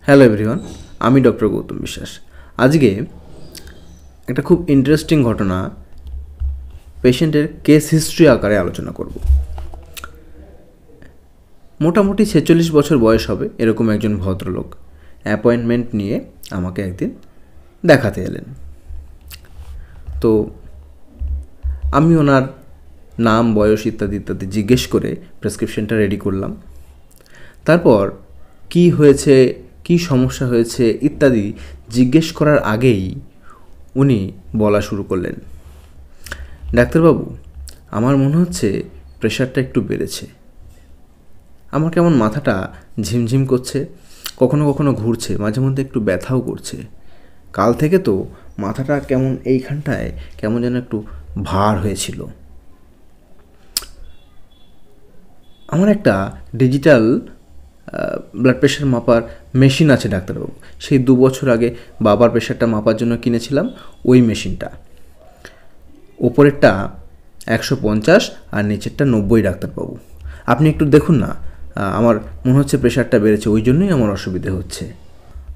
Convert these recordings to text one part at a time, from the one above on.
Hello everyone, আমি doctor Gautam বিশ্বাস। আজকে একটা খুব ইন্টারেস্টিং ঘটনা পেশেন্টের কেস হিস্ট্রি আকারে আলোচনা করব। মোটামুটি 46 বছর বয়স হবে এরকম একজন ভদ্রলোক অ্যাপয়েন্টমেন্ট নিয়ে আমাকে একদিন দেখাতে এলেন। তো আমি ওনার নাম, বয়স ইত্যাদি ইত্যাদি জিজ্ঞেস করে প্রেসক্রিপশনটা রেডি করলাম। তারপর কি হয়েছে, কি সমস্যা হয়েছে ইত্যাদি জিজ্ঞেস করার আগেই উনি বলা শুরু করলেন, ডাক্তারবাবু, আমার মনে হচ্ছে প্রেশারটা একটু বেড়েছে। আমার কেমন মাথাটা ঝিমঝিম করছে, কখনো কখনো ঘুরছে, মাঝে মধ্যে একটু ব্যথাও করছে। কাল থেকে তো মাথাটা কেমন এইখানটায় কেমন যেন একটু ভার হয়েছিল। আমার একটা ডিজিটাল ব্লাড প্রেশার মাপার মেশিন আছে ডাক্তারবাবু। সেই 2 বছর আগে বাবার প্রেশারটা মাপার জন্য কিনেছিলাম ওই মেশিনটা। ওপরেরটা 150 আর নিচেরটা 90 ডাক্তারবাবু। আপনি একটু দেখুন না, আমার মনে হচ্ছে প্রেশারটা বেড়েছে, ওই জন্যই আমার অসুবিধে হচ্ছে।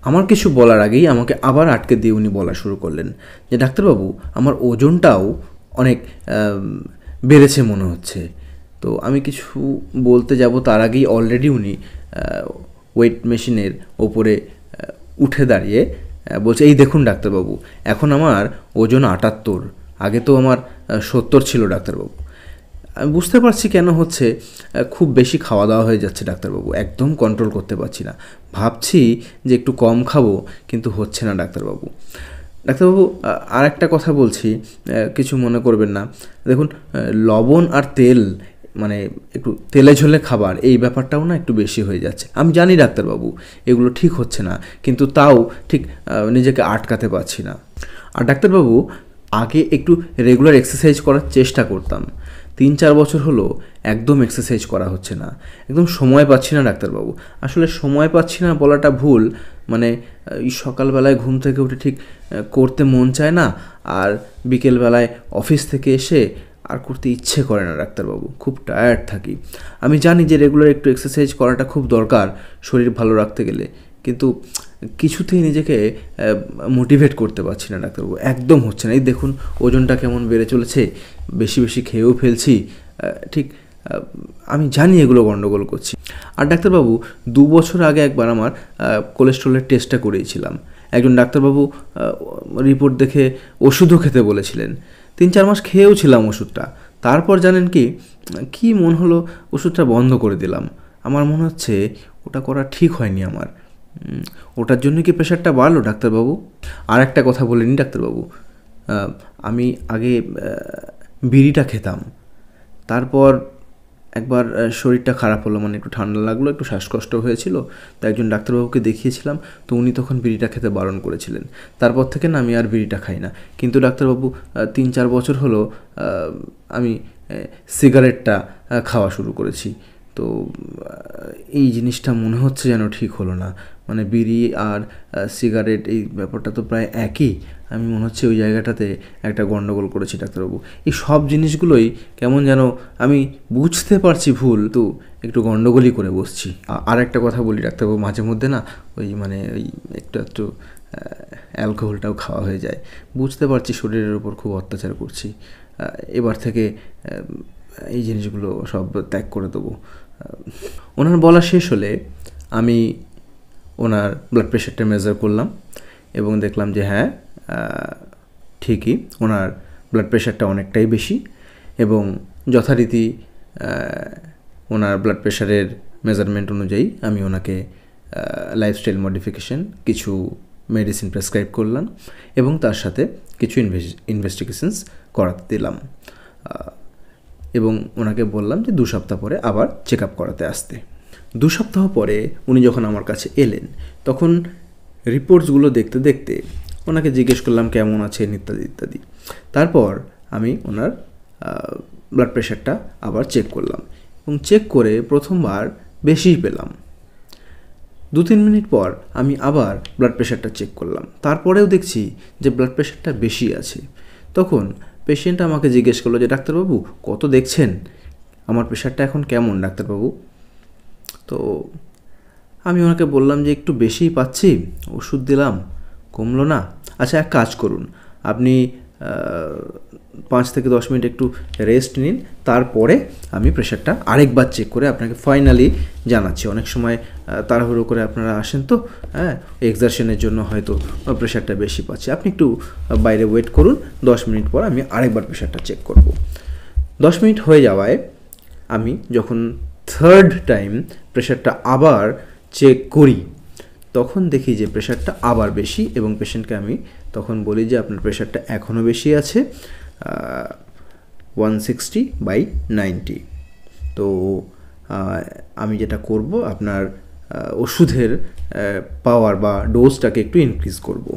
আমার কিছু বলার আগেই আমাকে আবার আটকে দিয়ে উনি বলা শুরু করলেন যে ডাক্তারবাবু, আমার ওজনটাও অনেক বেড়েছে মনে হচ্ছে। তো আমি কিছু বলতে যাব তার আগেই অলরেডি উনি ওয়েট মেশিনের ওপরে উঠে দাঁড়িয়ে বলছে, এই দেখুন ডাক্তারবাবু, এখন আমার ওজন 78, আগে তো আমার 70 ছিল ডাক্তারবাবু। আমি বুঝতে পারছি কেন হচ্ছে, খুব বেশি খাওয়া দাওয়া হয়ে যাচ্ছে ডাক্তারবাবু, একদম কন্ট্রোল করতে পারছি না। ভাবছি যে একটু কম খাবো, কিন্তু হচ্ছে না ডাক্তারবাবু। ডাক্তারবাবু, আর একটা কথা বলছি, কিছু মনে করবেন না। দেখুন, লবণ আর তেল, মানে একটু তেলে ঝোলে খাবার, এই ব্যাপারটাও না একটু বেশি হয়ে যাচ্ছে। আমি জানি ডাক্তারবাবু এগুলো ঠিক হচ্ছে না, কিন্তু তাও ঠিক নিজেকে আটকাতে পারছি না। আর ডাক্তারবাবু, আগে একটু রেগুলার এক্সারসাইজ করার চেষ্টা করতাম, 3-4 বছর হলো একদম এক্সারসাইজ করা হচ্ছে না, একদম সময় পাচ্ছি না ডাক্তারবাবু। আসলে সময় পাচ্ছি না বলাটা ভুল, মানে সকালবেলায় ঘুম থেকে উঠে ঠিক করতে মন চায় না, আর বিকেলবেলায় অফিস থেকে এসে আর করতে ইচ্ছে করে না ডাক্তারবাবু, খুব টায়ার্ড থাকি। আমি জানি যে রেগুলার একটু এক্সারসাইজ করাটা খুব দরকার শরীর ভালো রাখতে গেলে, কিন্তু কিছুতেই নিজেকে মোটিভেট করতে পারছি না ডাক্তারবাবু, একদম হচ্ছে না। এই দেখুন ওজনটা কেমন বেড়ে চলেছে, বেশি বেশি খেয়েও ফেলছি। ঠিক আমি জানি এগুলো গণ্ডগোল করছি। আর ডাক্তারবাবু, 2 বছর আগে একবার আমার কোলেস্ট্রলের টেস্টটা করিয়েছিলাম। একজন ডাক্তারবাবু রিপোর্ট দেখে ওষুধও খেতে বলেছিলেন। 3-4 মাস খেয়েও ছিলাম ওষুধটা। তারপর জানেন কি মন হলো, ওষুধটা বন্ধ করে দিলাম। আমার মনে হচ্ছে ওটা করা ঠিক হয়নি আমার। ওটার জন্য কি প্রেশারটা বাড়লো ডাক্তারবাবু? আর একটা কথা বলিনি ডাক্তারবাবু, আমি আগে বিড়িটা খেতাম, তারপর একবার শরীরটা খারাপ হলো, মানে একটু ঠান্ডা লাগলো, একটু শ্বাসকষ্ট হয়েছিল, তো একজন ডাক্তারবাবুকে দেখিয়েছিলাম, তো উনি তখন বিড়িটা খেতে বারণ করেছিলেন। তারপর থেকে না আমি আর বিড়িটা খাই না। কিন্তু ডাক্তারবাবু, 3-4 বছর হলো আমি সিগারেটটা খাওয়া শুরু করেছি। তো এই জিনিসটা মনে হচ্ছে যেন ঠিক হলো না, মানে বিড়ি আর সিগারেট এই ব্যাপারটা তো প্রায় একই। আমি মনে হচ্ছে ওই জায়গাটাতে একটা গণ্ডগোল করেছি ডাক্তারবাবু। এই সব জিনিসগুলোই কেমন যেন আমি বুঝতে পারছি ভুল, তো একটু গণ্ডগোলই করে বসছি। আর একটা কথা বলি ডাক্তারবাবু, মাঝে মধ্যে না ওই একটু অ্যালকোহলটাও খাওয়া হয়ে যায়। বুঝতে পারছি শরীরের উপর খুব অত্যাচার করছি। এবার থেকে এই জিনিসগুলো সব ত্যাগ করে দেবো। ওনার বলা শেষ হলে আমি ওনার ব্লাড প্রেশারটা মেজার করলাম এবং দেখলাম যে হ্যাঁ, ঠিকই ওনার ব্লাড প্রেশারটা অনেকটাই বেশি, এবং যথারীতি ওনার ব্লাড প্রেশারের মেজারমেন্ট অনুযায়ী আমি ওনাকে লাইফস্টাইল মডিফিকেশন, কিছু মেডিসিন প্রেসক্রাইব করলাম এবং তার সাথে কিছু ইনভেস্টিগেশনস করাতে দিলাম, এবং ওনাকে বললাম যে 2 সপ্তাহ পরে আবার চেক আপ করাতে আসতে। 2 সপ্তাহ পরে উনি যখন আমার কাছে এলেন, তখন রিপোর্টসগুলো দেখতে দেখতে ওনাকে জিজ্ঞেস করলাম কেমন আছেন ইত্যাদি ইত্যাদি। তারপর আমি ওনার ব্লাড প্রেশারটা আবার চেক করলাম, এবং চেক করে প্রথমবার বেশিই পেলাম। 2-3 মিনিট পর আমি আবার ব্লাড প্রেশারটা চেক করলাম, তারপরেও দেখছি যে ব্লাড প্রেশারটা বেশি আছে। তখন পেশেন্ট আমাকে জিজ্ঞেস করলো যে ডাক্তারবাবু, কত দেখছেন, আমার প্রেশারটা এখন কেমন ডাক্তারবাবু? তো আমি ওনাকে বললাম যে একটু বেশিই পাচ্ছি, ওষুধ দিলাম, কমলো না। আচ্ছা, এক কাজ করুন, আপনি 5 থেকে 10 মিনিট একটু রেস্ট নিন, তারপরে আমি প্রেশারটা আরেকবার চেক করে আপনাকে ফাইনালি জানাচ্ছি। অনেক সময় তাড়াহুড়ো করে আপনারা আসেন তো, হ্যাঁ, এক্সারশনের জন্য হয়তো প্রেশারটা বেশি পাচ্ছে। আপনি একটু বাইরে ওয়েট করুন, 10 মিনিট পর আমি আরেকবার প্রেশারটা চেক করব। 10 মিনিট হয়ে যাওয়ায় আমি যখন থার্ড টাইম প্রেশারটা আবার চেক করি, তখন দেখি যে প্রেশারটা আবার বেশি, এবং পেশেন্টকে আমি তখন বলি যে আপনার প্রেশারটা এখনও বেশি আছে, 160/90। তো আমি যেটা করব, আপনার ওষুধের পাওয়ার বা ডোজটাকে একটু ইনক্রিজ করব।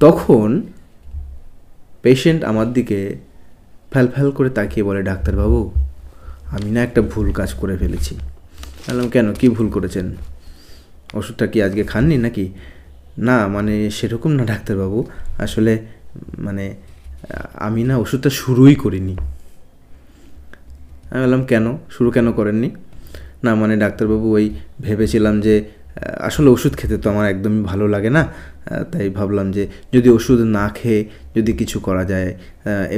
তখন পেশেন্ট আমার দিকে ফ্যাল করে তাকিয়ে বলে, ডাক্তারবাবু, আমি না একটা ভুল কাজ করে ফেলেছি। বললাম, কেন, কী ভুল করেছেন? ওষুধটা কি আজকে খাননি নাকি? না, মানে সেরকম না ডাক্তারবাবু, আসলে মানে আমি না ওষুধটা শুরুই করিনি। আমি বললাম, কেন, শুরু কেন করেননি? না মানে ডাক্তারবাবু, ওই ভেবেছিলাম যে আসলে ওষুধ খেতে তো আমার একদমই ভালো লাগে না, তাই ভাবলাম যে যদি ওষুধ না খেয়ে যদি কিছু করা যায়,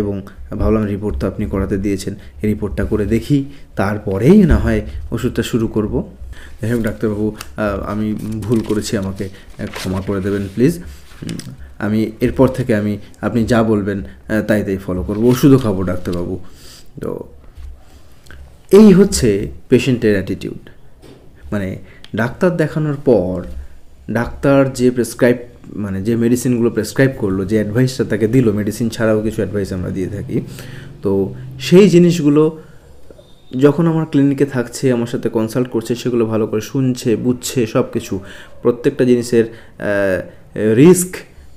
এবং ভাবলাম রিপোর্ট তো আপনি করাতে দিয়েছেন, এই রিপোর্টটা করে দেখি, তারপরেই না হয় ওষুধটা শুরু করব। যাই হোক ডাক্তারবাবু, আমি ভুল করেছি, আমাকে ক্ষমা করে দেবেন প্লিজ। আমি এরপর থেকে আপনি যা বলবেন তাই ফলো করব, ওষুধও খাবো ডাক্তারবাবু। তো এই হচ্ছে পেশেন্টের অ্যাটিটিউড। মানে ডাক্তার দেখানোর পর ডাক্তার যে যে মেডিসিনগুলো প্রেসক্রাইব করলো, যে অ্যাডভাইসটা তাকে দিল, মেডিসিন ছাড়াও কিছু অ্যাডভাইস আমরা দিয়ে থাকি, তো সেই জিনিসগুলো যখন আমার ক্লিনিকে থাকছে, আমার সাথে কনসাল্ট করছে, সেগুলো ভালো করে শুনছে, বুঝছে, সব কিছু, প্রত্যেকটা জিনিসের রিস্ক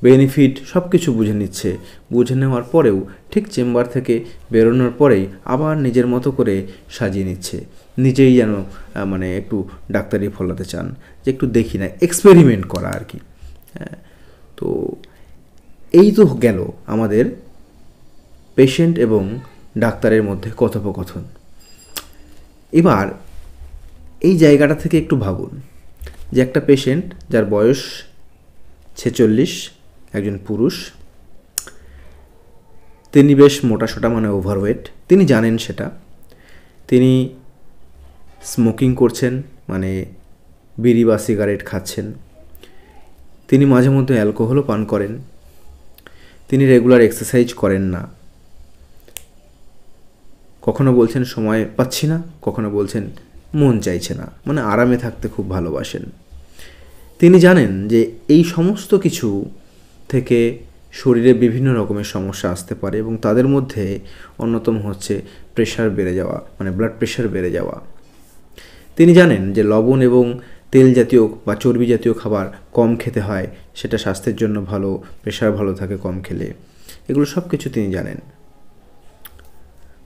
বেনিফিট সব কিছু বুঝে নিচ্ছে। বুঝে নেওয়ার পরেও ঠিক চেম্বার থেকে বেরোনোর পরেই আবার নিজের মতো করে সাজিয়ে নিচ্ছে, নিজেই যেন মানে একটু ডাক্তারি ফলাতে চান, যে একটু দেখি না, এক্সপেরিমেন্ট করা আর কি। তো এই তো গেল আমাদের পেশেন্ট এবং ডাক্তারের মধ্যে কথোপকথন। এবার এই জায়গাটা থেকে একটু ভাবুন যে একটা পেশেন্ট যার বয়স 46, একজন পুরুষ, তিনি বেশ মোটাসোটা, মানে ওভারওয়েট, তিনি জানেন সেটা, তিনি স্মোকিং করছেন, মানে বিড়ি বা সিগারেট খাচ্ছেন, তিনি মাঝে মধ্যে অ্যালকোহলও পান করেন, তিনি রেগুলার এক্সারসাইজ করেন না, কখনো বলছেন সময় পাচ্ছি না, কখনো বলছেন মন চাইছে না, মানে আরামে থাকতে খুব ভালোবাসেন। তিনি জানেন যে এই সমস্ত কিছু থেকে শরীরে বিভিন্ন রকমের সমস্যা আসতে পারে, এবং তাদের মধ্যে অন্যতম হচ্ছে প্রেশার বেড়ে যাওয়া, মানে ব্লাড প্রেশার বেড়ে যাওয়া। তিনি জানেন যে লবণ এবং তেল জাতীয় বা চর্বি জাতীয় খাবার কম খেতে হয়, সেটা স্বাস্থ্যের জন্য ভালো, প্রেশার ভালো থাকে কম খেলে, এগুলো সব কিছু তিনি জানেন।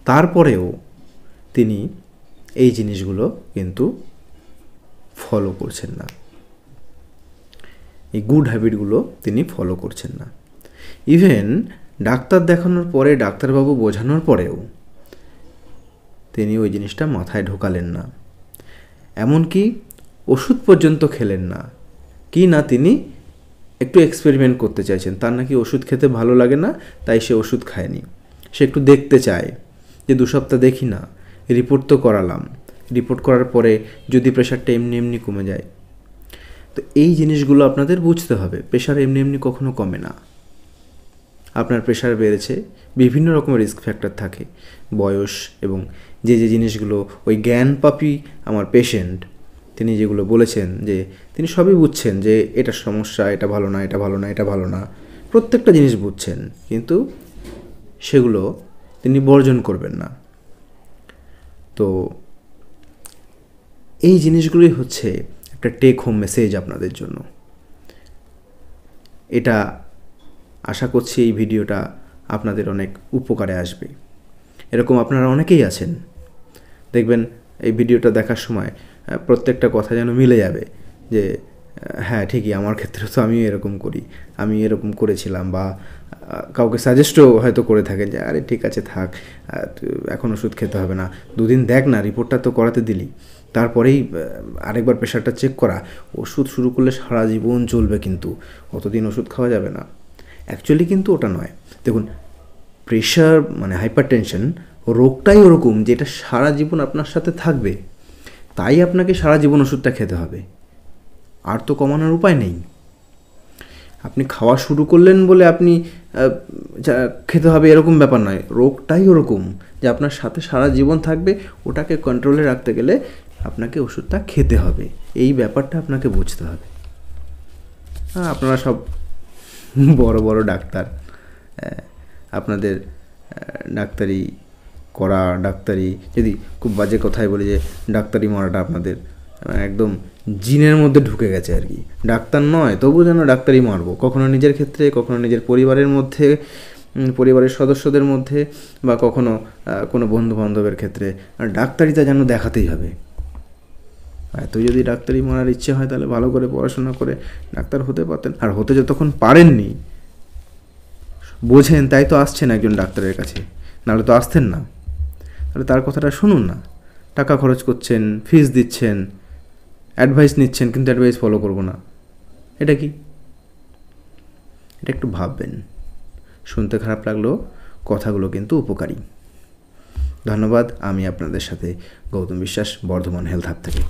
তারপরেও তিনি এই জিনিসগুলো কিন্তু ফলো করছেন না, এই গুড হ্যাবিটগুলো তিনি ফলো করছেন না। ইভেন ডাক্তার দেখানোর পরে, ডাক্তারবাবু বোঝানোর পরেও তিনি ওই জিনিসটা মাথায় ঢোকালেন না, এমনকি ওষুধ পর্যন্ত খেলেন না। কি না, তিনি একটু এক্সপেরিমেন্ট করতে চাইছেন, তার নাকি ওষুধ খেতে ভালো লাগে না, তাই সে ওষুধ খায়নি, সে একটু দেখতে চায় যে 2 সপ্তাহ দেখি না, রিপোর্ট তো করালাম, রিপোর্ট করার পরে যদি প্রেশারটা এমনি এমনি কমে যায়। তো এই জিনিসগুলো আপনাদের বুঝতে হবে, প্রেশার এমনি এমনি কখনো কমে না। আপনার প্রেশার বেড়েছে, বিভিন্ন রকমের রিস্ক ফ্যাক্টর থাকে, বয়স এবং যে জিনিসগুলো ওই জ্ঞান পাপী আমার পেশেন্ট, তিনি যেগুলো বলেছেন, যে তিনি সবই বুঝছেন যে এটা সমস্যা, এটা ভালো না, এটা ভালো না, এটা ভালো না, প্রত্যেকটা জিনিস বুঝছেন, কিন্তু সেগুলো তিনি বর্জন করবেন না। তো এই জিনিসগুলোই হচ্ছে একটা টেক হোম মেসেজ আপনাদের জন্য। এটা আশা করছি এই ভিডিওটা আপনাদের অনেক উপকারে আসবে। এরকম আপনারা অনেকেই আছেন, দেখবেন এই ভিডিওটা দেখার সময় প্রত্যেকটা কথা যেন মিলে যাবে, যে হ্যাঁ ঠিকই, আমার ক্ষেত্রে তো আমিও এরকম করি, আমি এরকম করেছিলাম, বা কাউকে সাজেস্টও হয়তো করে থাকেন যে আরে ঠিক আছে থাক, এখন ওষুধ খেতে হবে না, 2 দিন দেখ না, রিপোর্টটা তো করাতে দিলি। তারপরেই আরেকবার প্রেশারটা চেক করা। ওষুধ শুরু করলে সারা জীবন চলবে, কিন্তু অতদিন ওষুধ খাওয়া যাবে না। অ্যাকচুয়ালি কিন্তু ওটা নয়। দেখুন, প্রেশার মানে হাইপার টেনশন রোগটাই ওরকম যে এটা সারা জীবন আপনার সাথে থাকবে, তাই আপনাকে সারা জীবন ওষুধটা খেতে হবে, আর তো কমানোর উপায় নেই। আপনি খাওয়া শুরু করলেন বলে আপনি খেতে হবে এরকম ব্যাপার নয়। রোগটাই ওরকম যে আপনার সাথে সারা জীবন থাকবে, ওটাকে কন্ট্রোলে রাখতে গেলে আপনাকে ওষুধটা খেতে হবে। এই ব্যাপারটা আপনাকে বুঝতে হবে। আপনারা সব বড় বড় ডাক্তার, আপনাদের ডাক্তারি করা, ডাক্তারি যদি খুব বাজে কথায় বলি যে ডাক্তারি মারাটা আপনাদের একদম জিনের মধ্যে ঢুকে গেছে আর কি। ডাক্তার নয় তবু যেন ডাক্তারি মারবো, কখনো নিজের ক্ষেত্রে, কখনো নিজের পরিবারের মধ্যে, পরিবারের সদস্যদের মধ্যে, বা কখনো কোনো বন্ধু বান্ধবের ক্ষেত্রে। আর ডাক্তারিটা যেন দেখাতেই হবে। এত যদি ডাক্তারি মারার ইচ্ছে হয় তাহলে ভালো করে পড়াশোনা করে ডাক্তার হতে পারতেন। আর হতে যতক্ষণ পারেননি, বোঝেন তাই তো আসছেন একজন ডাক্তারের কাছে, নাহলে তো আসতেন না। তাহলে তার কথাটা শুনুন না। টাকা খরচ করছেন, ফিস দিচ্ছেন, অ্যাডভাইস নিচ্ছেন, কিন্তু অ্যাডভাইস ফলো করবো না, এটা কি? এটা একটু ভাববেন। শুনতে খারাপ লাগলেও কথাগুলো কিন্তু উপকারী। ধন্যবাদ। আমি আপনাদের সাথে গৌতম বিশ্বাস, বর্ধমান হেলথ হাব থেকে।